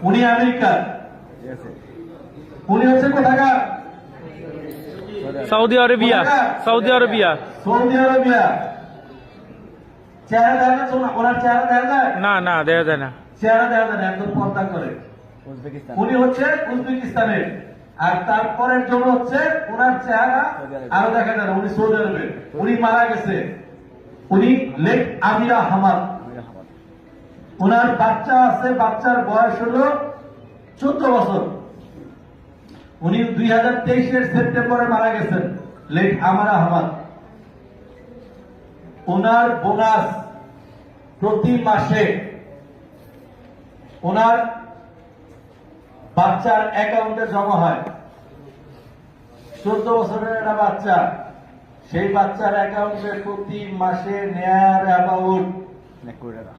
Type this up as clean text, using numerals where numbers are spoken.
উনি আমেরিকার, উনি হচ্ছে কোথাকার? Saudi Arabia. Saudi Arabia. Saudi Arabia. চেহারা দেখা যাচ্ছে ওনার চেহারা দেখা যায়? না না, দেখা যায় না। চেহারা দেখা যায় না, একদম পর্দা করে। উনি হচ্ছে উজবেকিস্তানের, আর তারপরের জন হচ্ছে ওনার চেহারা আরো দেখা যায় না, উনি সৌদি আরবের। উনি মারা গেছে, উনি লেক আমিরা হামাদ। ওনার বাচ্চা আছে, বাচ্চার বয়স হলো 14 বছর। উনি 2023-এর সেপ্টেম্বরে মারা গেছেন, লেক আমারা হামাদ। ওনার বোনাস প্রতি মাসে ওনার বাচ্চার অ্যাকাউন্টে জমা হয়। 14 বছরের একটা বাচ্চা, সেই বাচ্চার অ্যাকাউন্টে প্রতি মাসে নেয়ার অ্যামাউন্ট